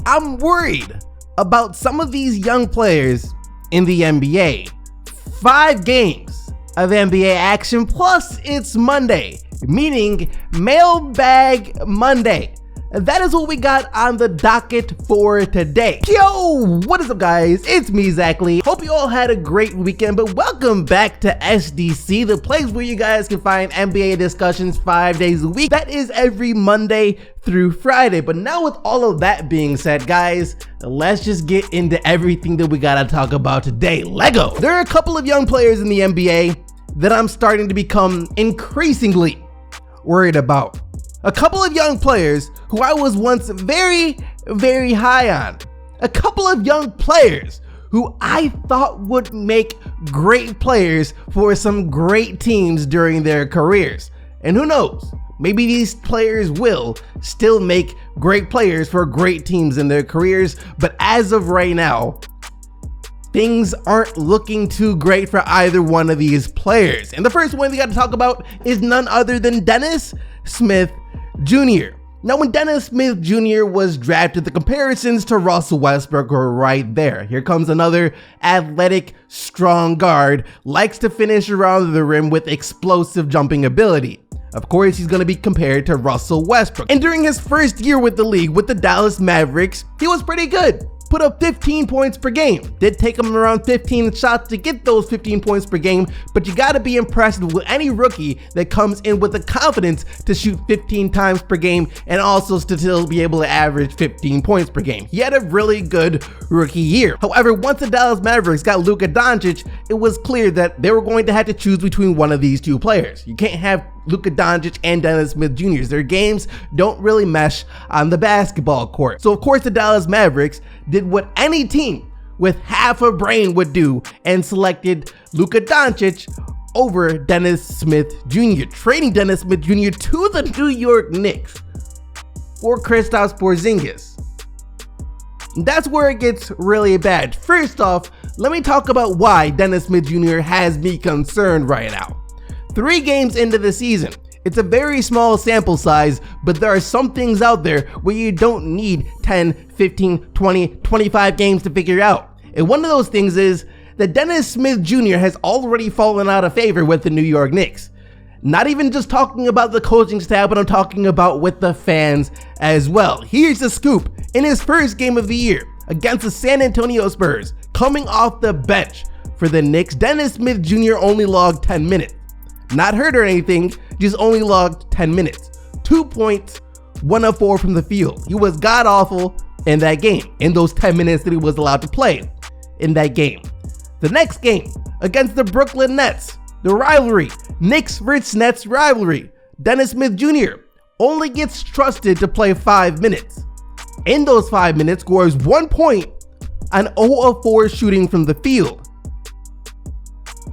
I'm worried about some of these young players in the NBA. 5 games of NBA action, plus it's Monday, meaning Mailbag Monday. That is what we got on the docket for today. Yo, what is up guys? It's me, Zachary. Hope you all had a great weekend, but welcome back to SDC, the place where you guys can find NBA discussions 5 days a week. That is every Monday through Friday. But now with all of that being said, guys, let's just get into everything that we gotta talk about today. Lego. There are a couple of young players in the NBA that I'm starting to become increasingly worried about. A couple of young players who I was once very, very high on. A couple of young players who I thought would make great players for some great teams during their careers. And who knows, maybe these players will still make great players for great teams in their careers, but as of right now, things aren't looking too great for either one of these players. And the first one we got to talk about is none other than Dennis Smith Jr. Now, when Dennis Smith Jr. was drafted, the comparisons to Russell Westbrook were right there. Here comes another athletic, strong guard, likes to finish around the rim with explosive jumping ability. Of course, he's going to be compared to Russell Westbrook. And during his first year with the league with the Dallas Mavericks, he was pretty good. Put up 15 points per game. Did take him around 15 shots to get those 15 points per game, but you gotta be impressed with any rookie that comes in with the confidence to shoot 15 times per game and also to still be able to average 15 points per game. He had a really good rookie year. However, once the Dallas Mavericks got Luka Doncic, it was clear that they were going to have to choose between one of these two players. You can't have Luka Doncic and Dennis Smith Jr. Their games don't really mesh on the basketball court. So of course the Dallas Mavericks did what any team with half a brain would do and selected Luka Doncic over Dennis Smith Jr., trading Dennis Smith Jr. to the New York Knicks for Kristaps Porzingis. That's where it gets really bad. First off, let me talk about why Dennis Smith Jr. has me concerned right now. 3 games into the season. It's a very small sample size, but there are some things out there where you don't need 10, 15, 20, 25 games to figure out. And one of those things is that Dennis Smith Jr. has already fallen out of favor with the New York Knicks. Not even just talking about the coaching staff, but I'm talking about with the fans as well. Here's the scoop. In his first game of the year against the San Antonio Spurs, coming off the bench for the Knicks, Dennis Smith Jr. only logged 10 minutes. Not hurt or anything, just only logged 10 minutes. 2 points, 1 of 4 from the field. He was god awful in that game, in those 10 minutes that he was allowed to play in that game. The next game against the Brooklyn Nets, the rivalry, Knicks versus Nets rivalry, Dennis Smith Jr. only gets trusted to play 5 minutes. In those 5 minutes, scores 1 point on 0 of 4 shooting from the field.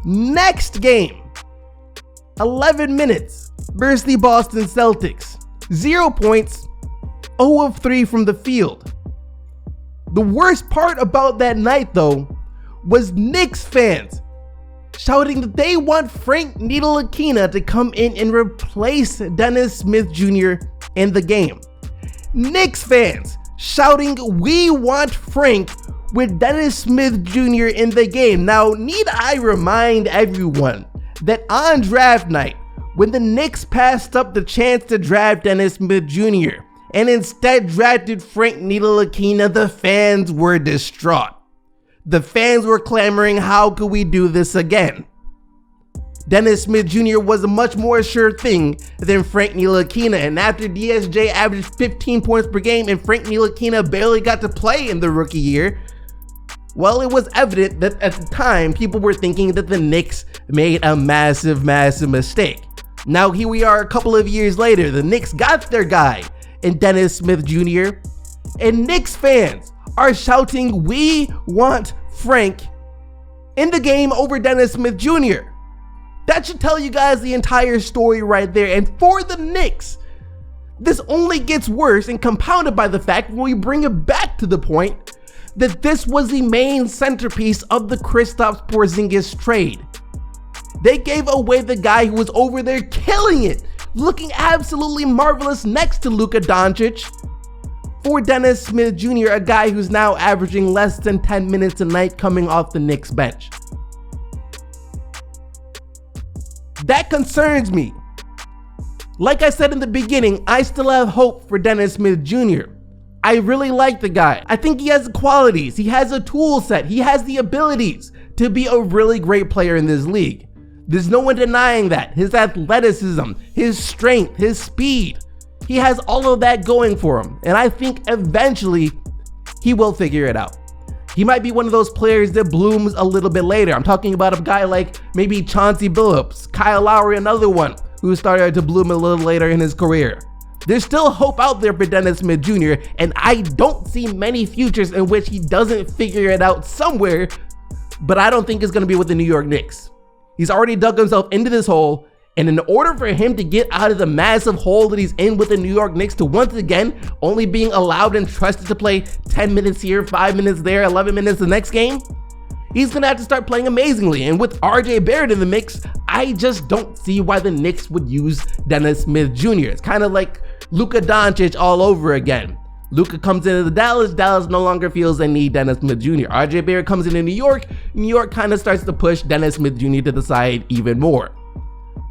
Next game, 11 minutes versus the Boston Celtics. 0 points, 0 of 3 from the field. The worst part about that night though was Knicks fans shouting that they want Frank Ntilikina to come in and replace Dennis Smith Jr. in the game. Knicks fans shouting, "We want Frank," with Dennis Smith Jr. in the game. Now, need I remind everyone that on draft night, when the Knicks passed up the chance to draft Dennis Smith Jr. and instead drafted Frank Ntilikina, the fans were distraught. The fans were clamoring, how could we do this again? Dennis Smith Jr. was a much more sure thing than Frank Ntilikina, and after DSJ averaged 15 points per game and Frank Ntilikina barely got to play in the rookie year, well, it was evident that at the time, people were thinking that the Knicks made a massive, massive mistake. Now, here we are a couple of years later. The Knicks got their guy in Dennis Smith Jr. And Knicks fans are shouting, "We want Frank," in the game over Dennis Smith Jr. That should tell you guys the entire story right there. And for the Knicks, this only gets worse and compounded by the fact when we bring it back to the point that this was the main centerpiece of the Kristaps Porzingis trade. They gave away the guy who was over there killing it, looking absolutely marvelous next to Luka Doncic, for Dennis Smith Jr., a guy who's now averaging less than 10 minutes a night coming off the Knicks bench. That concerns me. Like I said in the beginning, I still have hope for Dennis Smith Jr. I really like the guy. I think he has the qualities, he has a tool set, he has the abilities to be a really great player in this league. There's no one denying that. His athleticism, his strength, his speed, he has all of that going for him. And I think eventually he will figure it out. He might be one of those players that blooms a little bit later. I'm talking about a guy like maybe Chauncey Billups, Kyle Lowry, another one who started to bloom a little later in his career. There's still hope out there for Dennis Smith Jr., and I don't see many futures in which he doesn't figure it out somewhere, but I don't think it's going to be with the New York Knicks. He's already dug himself into this hole, and in order for him to get out of the massive hole that he's in with the New York Knicks to once again only being allowed and trusted to play 10 minutes here, 5 minutes there, 11 minutes the next game, he's going to have to start playing amazingly. And with RJ Barrett in the mix, I just don't see why the Knicks would use Dennis Smith Jr. It's kind of like Luka Doncic all over again. Luka comes into the Dallas no longer feels they need Dennis Smith Jr. RJ Barrett comes into New York kind of starts to push Dennis Smith Jr. to the side even more.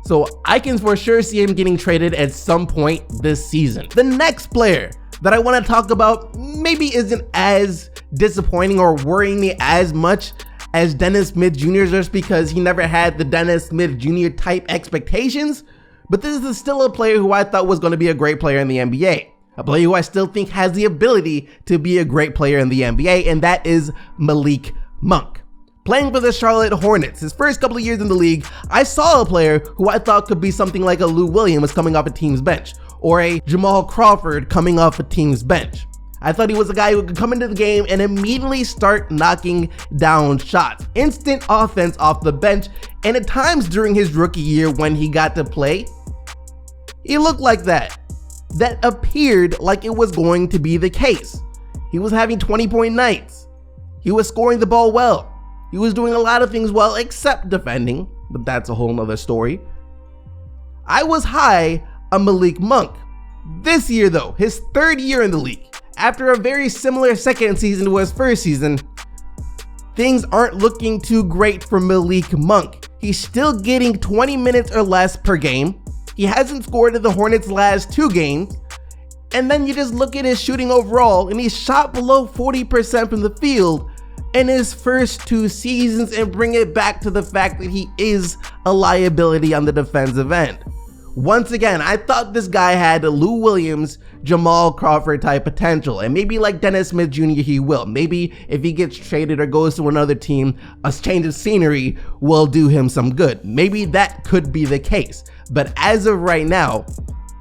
So I can for sure see him getting traded at some point this season. The next player that I want to talk about maybe isn't as disappointing or worrying me as much as Dennis Smith Jr. just because he never had the Dennis Smith Jr. type expectations, but this is still a player who I thought was going to be a great player in the NBA. A player who I still think has the ability to be a great player in the NBA, and that is Malik Monk. Playing for the Charlotte Hornets, his first couple of years in the league, I saw a player who I thought could be something like a Lou Williams coming off a team's bench, or a Jamal Crawford coming off a team's bench. I thought he was a guy who could come into the game and immediately start knocking down shots. Instant offense off the bench, and at times during his rookie year when he got to play, he looked like that. That appeared like it was going to be the case. He was having 20-point nights. He was scoring the ball well. He was doing a lot of things well except defending, but that's a whole nother story. I was high on Malik Monk. This year though, his third year in the league, after a very similar second season to his first season, things aren't looking too great for Malik Monk. He's still getting 20 minutes or less per game. He hasn't scored in the Hornets' last 2 games. And then you just look at his shooting overall, and he's shot below 40% from the field in his first 2 seasons, and bring it back to the fact that he is a liability on the defensive end. Once again, I thought this guy had a Lou Williams, Jamal Crawford type potential, and maybe like Dennis Smith Jr. he will. Maybe if he gets traded or goes to another team, a change of scenery will do him some good. Maybe that could be the case. But as of right now,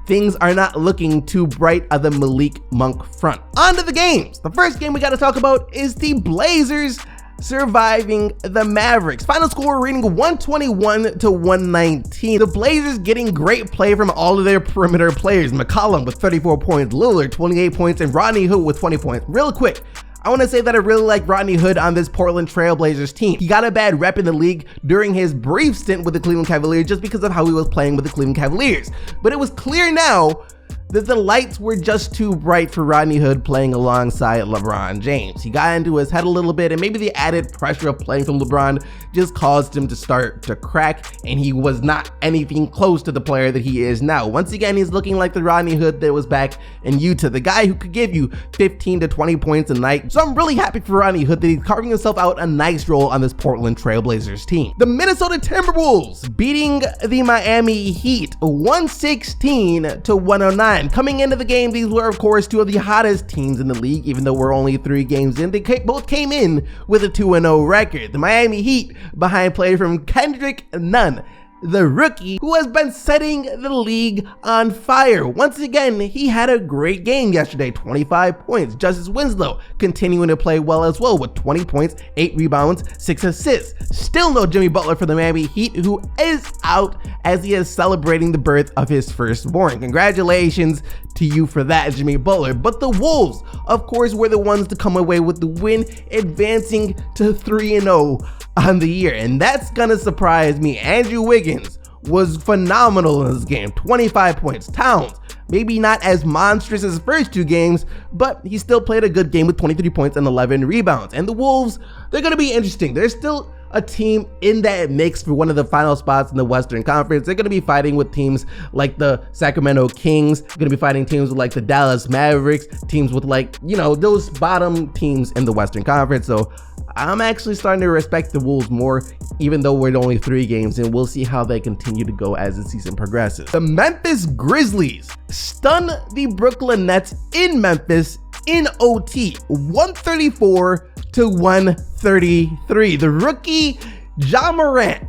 things are not looking too bright on the Malik Monk front. On to the games. The first game we got to talk about is the Blazers surviving the Mavericks. Final score reading 121-119. The Blazers getting great play from all of their perimeter players. McCollum with 34 points, Lillard 28 points, and Rodney Hood with 20 points. Real quick, I want to say that I really like Rodney Hood on this Portland Trail Blazers team. He got a bad rep in the league during his brief stint with the Cleveland Cavaliers just because of how he was playing with the Cleveland Cavaliers. But it was clear now that the lights were just too bright for Rodney Hood playing alongside LeBron James. He got into his head a little bit, and maybe the added pressure of playing from LeBron just caused him to start to crack, and he was not anything close to the player that he is now. Once again, he's looking like the Rodney Hood that was back in Utah, the guy who could give you 15 to 20 points a night. So I'm really happy for Rodney Hood that he's carving himself out a nice role on this Portland Trail Blazers team. The Minnesota Timberwolves beating the Miami Heat 116-109. Coming into the game, these were of course 2 of the hottest teams in the league. Even though we're only 3 games in, they both came in with a 2-0 record. The Miami Heat behind play from Kendrick Nunn, the rookie who has been setting the league on fire. Once again, he had a great game yesterday, 25 points. Justice Winslow continuing to play well as well with 20 points, 8 rebounds, 6 assists. Still no Jimmy Butler for the Miami Heat, who is out as he is celebrating the birth of his firstborn. Congratulations to you for that, Jimmy Butler. But the Wolves, of course, were the ones to come away with the win, advancing to 3-0 on the year, and that's gonna surprise me. Andrew Wiggins was phenomenal in this game, 25 points. Towns, Maybe not as monstrous as his first 2 games, but he still played a good game with 23 points and 11 rebounds. And the Wolves, they're going to be interesting. They're still a team in that mix for one of the final spots in the Western Conference. They're going to be fighting with teams like the Sacramento Kings. They're going to be fighting teams with like the Dallas Mavericks, teams with like, you know, those bottom teams in the Western Conference. So I'm actually starting to respect the Wolves more, even though we're only 3 games, and we'll see how they continue to go as the season progresses. The Memphis Grizzlies stun the Brooklyn Nets in Memphis in OT, 134-133. The rookie Ja Morant.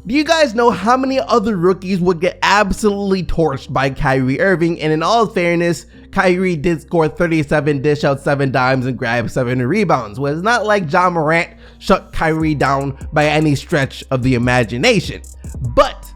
Do you guys know how many other rookies would get absolutely torched by Kyrie Irving? And in all fairness, Kyrie did score 37, dish out 7 dimes, and grab 7 rebounds. Well, it's not like Ja Morant shut Kyrie down by any stretch of the imagination. But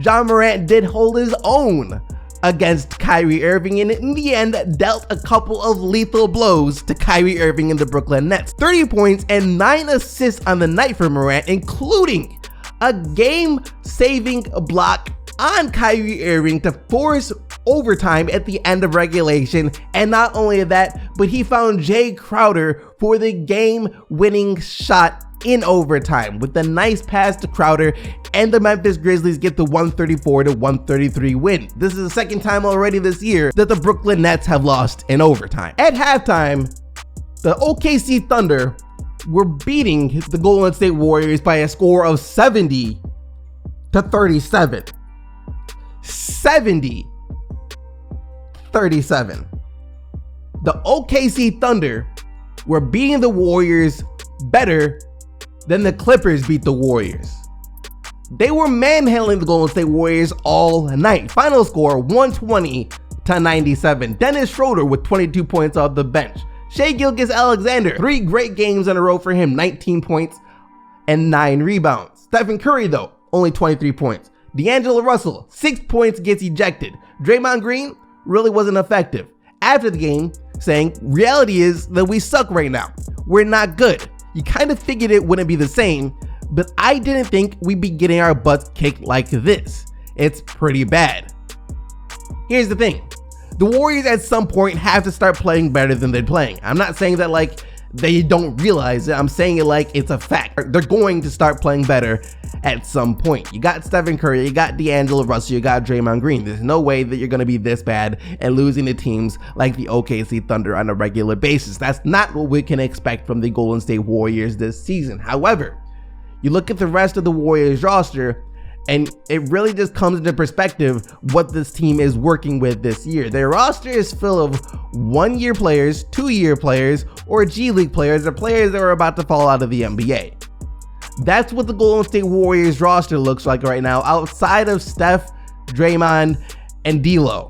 Ja Morant did hold his own against Kyrie Irving, and in the end dealt a couple of lethal blows to Kyrie Irving and the Brooklyn Nets. 30 points and 9 assists on the night for Morant, including a game-saving block on Kyrie Irving to force overtime at the end of regulation. And not only that, but he found Jay Crowder for the game-winning shot in overtime with a nice pass to Crowder, and the Memphis Grizzlies get the 134-133 win. This is the second time already this year that the Brooklyn Nets have lost in overtime. At halftime, the OKC Thunder were beating the Golden State Warriors by a score of 70-37. 70-37. The OKC Thunder were beating the Warriors better than the Clippers beat the Warriors. They were manhandling the Golden State Warriors all night. Final score 120-97. Dennis Schroeder with 22 points off the bench. Shai Gilgeous-Alexander, 3 great games in a row for him, 19 points and 9 rebounds. Stephen Curry though, only 23 points. D'Angelo Russell, 6 points, gets ejected. Draymond Green really wasn't effective. After the game, saying, reality is that we suck right now. We're not good. You kind of figured it wouldn't be the same, but I didn't think we'd be getting our butts kicked like this. It's pretty bad. Here's the thing. The Warriors at some point have to start playing better than they're playing. I'm not saying that like they don't realize it. I'm saying it like it's a fact. They're going to start playing better at some point. You got Stephen Curry, you got D'Angelo Russell, you got Draymond Green. There's no way that you're going to be this bad and losing to teams like the OKC Thunder on a regular basis. That's not what we can expect from the Golden State Warriors this season. However, you look at the rest of the Warriors roster, and it really just comes into perspective what this team is working with this year. Their roster is full of 1-year players, 2-year players, or G League players, or players that are about to fall out of the NBA. That's what the Golden State Warriors roster looks like right now, outside of Steph, Draymond, and D'Lo.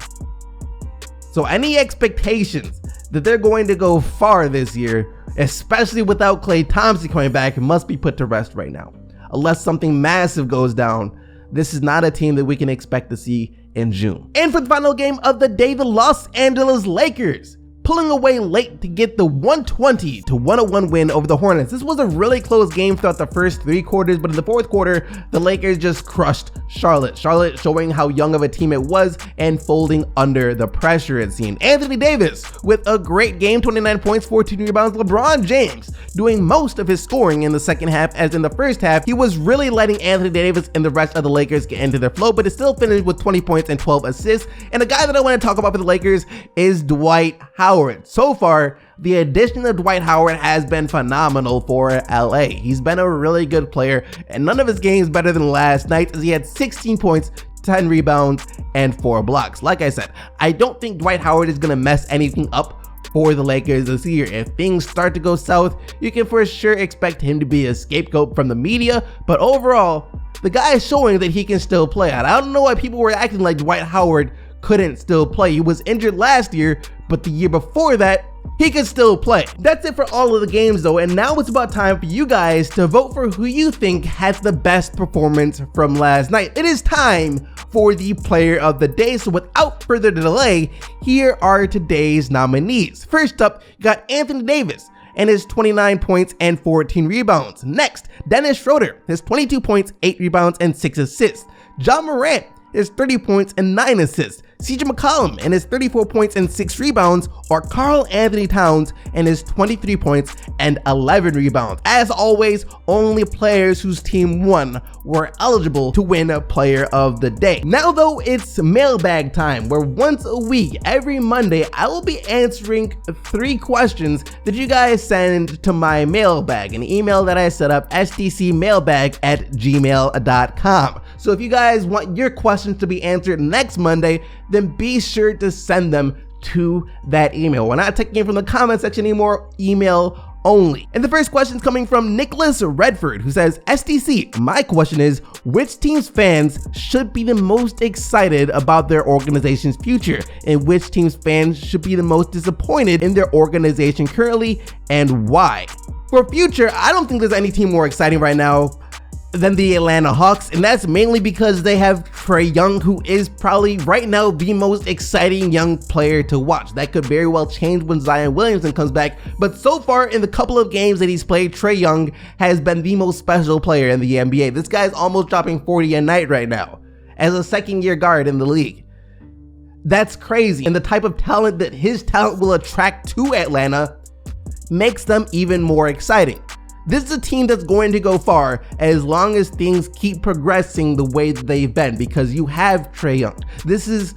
So any expectations that they're going to go far this year, especially without Klay Thompson coming back, must be put to rest right now. Unless something massive goes down, this is not a team that we can expect to see in June. And for the final game of the day, the Los Angeles Lakers pulling away late to get the 120-101 win over the Hornets. This was a really close game throughout the first 3 quarters, but in the 4th quarter, the Lakers just crushed Charlotte. Charlotte showing how young of a team it was and folding under the pressure it seemed. Anthony Davis with a great game, 29 points, 14 rebounds. LeBron James doing most of his scoring in the second half, as in the first half, he was really letting Anthony Davis and the rest of the Lakers get into their flow, but it still finished with 20 points and 12 assists. And the guy that I want to talk about for the Lakers is Dwight Howard. So far, the addition of Dwight Howard has been phenomenal for LA. He's been a really good player, and none of his games better than last night, as he had 16 points, 10 rebounds, and 4 blocks. Like I said, I don't think Dwight Howard is going to mess anything up for the Lakers this year. If things start to go south, you can for sure expect him to be a scapegoat from the media, but overall, the guy is showing that he can still play. And I don't know why people were acting like Dwight Howard couldn't still play. He was injured last year, but the year before that, he could still play. That's it for all of the games though, and now it's about time for you guys to vote for who you think had the best performance from last night. It is time for the player of the day, so without further delay, here are today's nominees. First up, you got Anthony Davis and his 29 points and 14 rebounds. Next, Dennis Schroeder, his 22 points, 8 rebounds, and 6 assists. Ja Morant, his 30 points and 9 assists. CJ McCollum and his 34 points and 6 rebounds, or Karl Anthony Towns and his 23 points and 11 rebounds. As always, only players whose team won were eligible to win a Player of the Day. Now though, it's mailbag time, where once a week, every Monday, I will be answering 3 questions that you guys send to my mailbag, an email that I set up, sdcmailbag@gmail.com. So if you guys want your questions to be answered next Monday, then be sure to send them to that email. We're not taking it from the comment section anymore, email only. And the first question is coming from Nicholas Redford, who says, SDC, my question is, which team's fans should be the most excited about their organization's future, and which team's fans should be the most disappointed in their organization currently, and why? For future, I don't think there's any team more exciting right now than the Atlanta Hawks, and that's mainly because they have Trae Young, who is probably right now the most exciting young player to watch. That could very well change when Zion Williamson comes back, but so far in the couple of games that he's played, Trae Young has been the most special player in the NBA. This guy's almost dropping 40 a night right now as a second-year guard in the league. That's crazy, and the type of talent that his talent will attract to Atlanta makes them even more exciting. This is a team that's going to go far as long as things keep progressing the way that they've been, because you have Trae Young. This is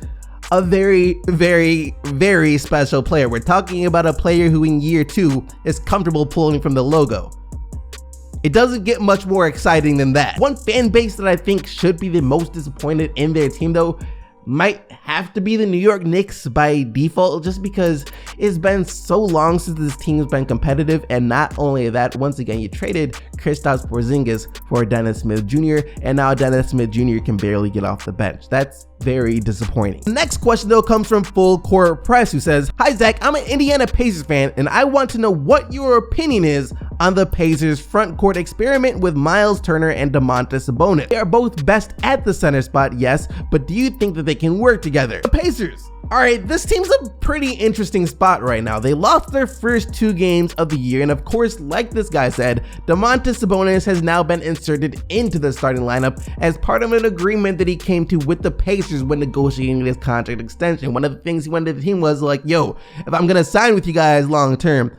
a very, very, very special player. We're talking about a player who in year 2 is comfortable pulling from the logo. It doesn't get much more exciting than that. One fan base that I think should be the most disappointed in their team though might have to be the New York Knicks by default, just because it's been so long since this team's been competitive. And not only that, once again, you traded Kristaps Porzingis for Dennis Smith Jr., and now Dennis Smith Jr. can barely get off the bench. That's very disappointing. The next question though comes from Full Court Press, who says, hi Zach, I'm an Indiana Pacers fan and I want to know what your opinion is on the Pacers front court experiment with Miles Turner and Domantas Sabonis. They are both best at the center spot, yes, but do you think that they can work together? The Pacers. Alright, this team's a pretty interesting spot right now. They lost their first 2 games of the year, and of course, like this guy said, Domantas Sabonis has now been inserted into the starting lineup as part of an agreement that he came to with the Pacers when negotiating this contract extension. One of the things he wanted the team was like, yo, if I'm gonna sign with you guys long term,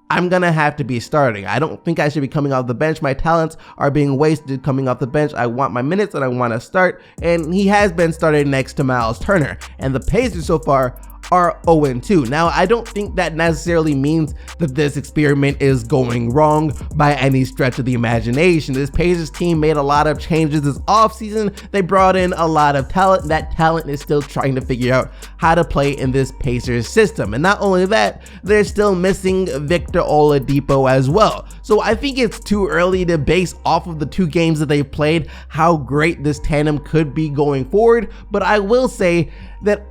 I'm gonna have to be starting. I don't think I should be coming off the bench. My talents are being wasted coming off the bench. I want my minutes and I want to start. And he has been started next to Miles Turner. And the Pacers so far are 0-2. Now, I don't think that necessarily means that this experiment is going wrong by any stretch of the imagination. This Pacers team made a lot of changes this offseason. They brought in a lot of talent. That talent is still trying to figure out how to play in this Pacers system. And not only that, they're still missing Victor Oladipo as well. So I think it's too early to base off of the 2 games that they've played how great this tandem could be going forward. But I will say that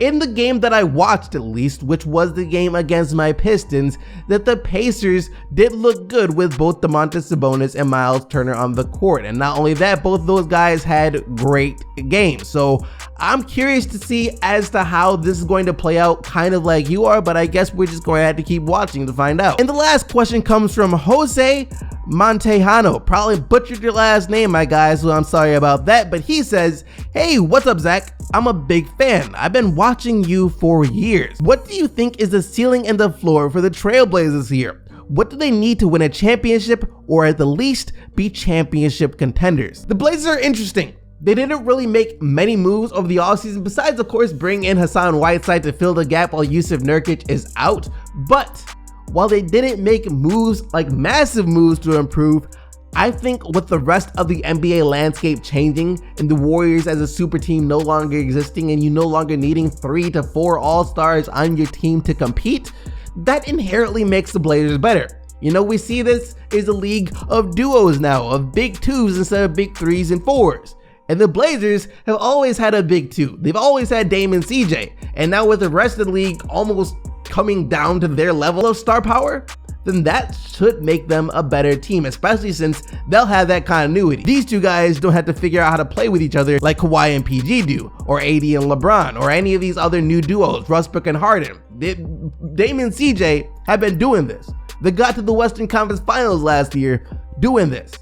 in the game that I watched, at least, which was the game against my Pistons, that the Pacers did look good with both Domantas Sabonis and Miles Turner on the court. And not only that, both those guys had great games. So I'm curious to see as to how this is going to play out, kind of like you are, but I guess we're just going to have to keep watching to find out. And the last question comes from Jose Montejano. Probably butchered your last name, my guy, so I'm sorry about that, but he says, hey, what's up, Zach? I'm a big fan. I've been watching you for years. What do you think is the ceiling and the floor for the Trailblazers here? What do they need to win a championship, or at the least be championship contenders? The Blazers are interesting. They didn't really make many moves over the offseason, besides of course bringing in Hassan Whiteside to fill the gap while Yusuf Nurkic is out. But while they didn't make moves, like massive moves to improve, I think with the rest of the NBA landscape changing and the Warriors as a super team no longer existing and you no longer needing 3 to 4 all-stars on your team to compete, that inherently makes the Blazers better. You know, we see this is a league of duos now, of big 2s instead of big 3s and 4s. And the Blazers have always had a big 2. They've always had Dame and CJ. And now with the rest of the league almost coming down to their level of star power, then that should make them a better team, especially since they'll have that continuity. These 2 guys don't have to figure out how to play with each other like Kawhi and PG do, or AD and LeBron, or any of these other new duos, Westbrook and Harden. Dame and CJ have been doing this. They got to the Western Conference Finals last year doing this.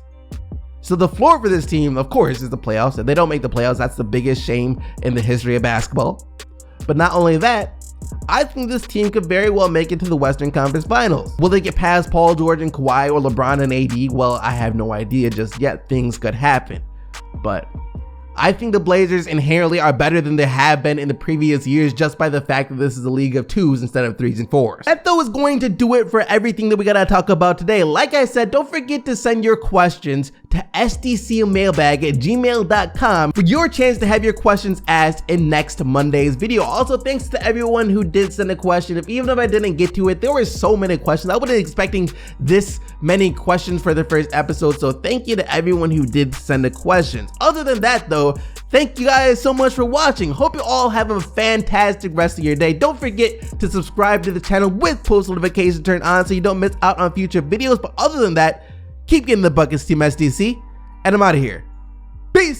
So the floor for this team, of course, is the playoffs. If they don't make the playoffs, that's the biggest shame in the history of basketball. But not only that, I think this team could very well make it to the Western Conference Finals. Will they get past Paul George and Kawhi or LeBron and AD? Well, I have no idea just yet. Things could happen. But I think the Blazers inherently are better than they have been in the previous years just by the fact that this is a league of 2s instead of 3s and 4s. That though is going to do it for everything that we gotta talk about today. Like I said, don't forget to send your questions to sdcmailbag@gmail.com for your chance to have your questions asked in next Monday's video. Also, thanks to everyone who did send a question. Even if I didn't get to it, there were so many questions. I wasn't expecting this many questions for the first episode, so thank you to everyone who did send the questions. Other than that though, thank you guys so much for watching. Hope you all have a fantastic rest of your day. Don't forget to subscribe to the channel with post notifications turned on so you don't miss out on future videos. But other than that, keep getting the buckets, Team SDC, and I'm out of here. Peace.